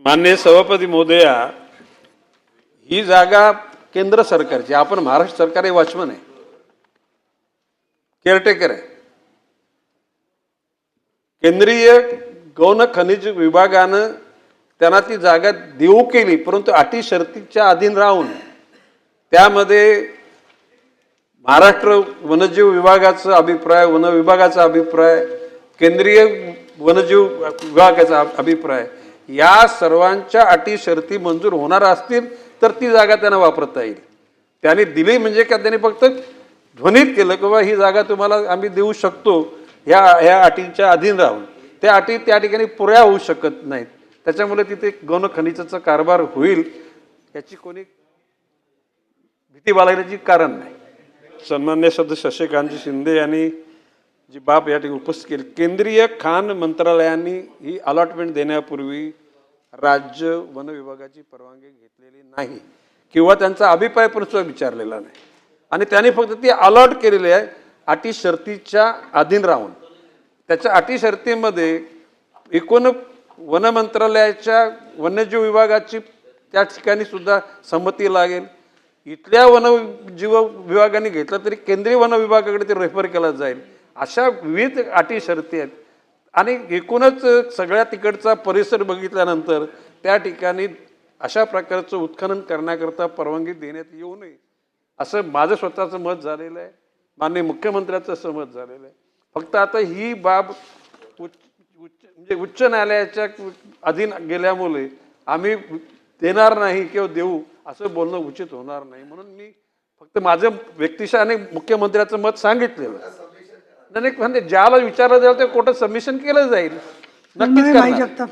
माननीय सभापती महोदया, ही जागा केंद्र सरकारची, आपण महाराष्ट्र सरकारी वॉचमन आहे, केअरटेकर आहे. केंद्रीय गौण खनिज विभागानं त्यांना ती जागा देऊ केली, परंतु अटी शर्तीच्या अधीन राहून त्यामध्ये महाराष्ट्र वन्यजीव विभागाचा अभिप्राय, वन विभागाचा अभिप्राय, केंद्रीय वन्यजीव विभागाचा अभिप्राय, या सर्वांच्या अटी शर्ती मंजूर होणार असतील तर ती जागा त्यांना वापरता येईल. त्यांनी दिली म्हणजे का, त्यांनी फक्त ध्वनित केलं की बाबा ही जागा तुम्हाला आम्ही देऊ शकतो ह्या अटींच्या अधीन राहून. त्या अटी त्या ठिकाणी पुऱ्या होऊ शकत नाहीत, त्याच्यामुळे तिथे गौण खनिजाचा कारभार होईल याची कोणी भीती बाळगण्याची कारण नाही. सन्मान्य सदस्य शशिकांत शिंदे यांनी जी बाब या ठिकाणी उपस्थित केली, केंद्रीय खाण मंत्रालयाने ही अलॉटमेंट देण्यापूर्वी राज्य वन विभागाची परवानगी घेतलेली नाही किंवा त्यांचा अभिप्राय पण सुद्धा विचारलेला नाही, आणि त्यांनी फक्त ती अलॉट केलेली आहे अटी शर्तीच्या अधीन राहून. त्याच्या अटी शर्तीमध्ये एकूण वन मंत्रालयाच्या वन्यजीव विभागाची त्या ठिकाणी सुद्धा संमती लागेल. इथल्या वनजीव विभागाने घेतलं तरी केंद्रीय वन विभागाकडे ते रेफर केला जाईल. अशा विविध अटी शर्ती आहेत, आणि एकूणच सगळ्या तिकडचा परिसर बघितल्यानंतर त्या ठिकाणी अशा प्रकारचं उत्खनन करण्याकरता परवानगी देण्यात येऊ नये असं माझं स्वतःचं मत झालेलं आहे. माननीय मुख्यमंत्र्याचं असं मत झालेलं आहे. फक्त आता ही बाब म्हणजे उच्च न्यायालयाच्या अधीन गेल्यामुळे आम्ही देणार नाही किंवा देऊ असं बोलणं उचित होणार नाही, म्हणून मी फक्त माझं व्यक्तिशः आणि मुख्यमंत्र्याचं मत सांगितलेलं. म्हणजे ज्याला विचारलं जाईल ते कोर्टात सबमिशन केलं जाईल, नक्कीच करणार.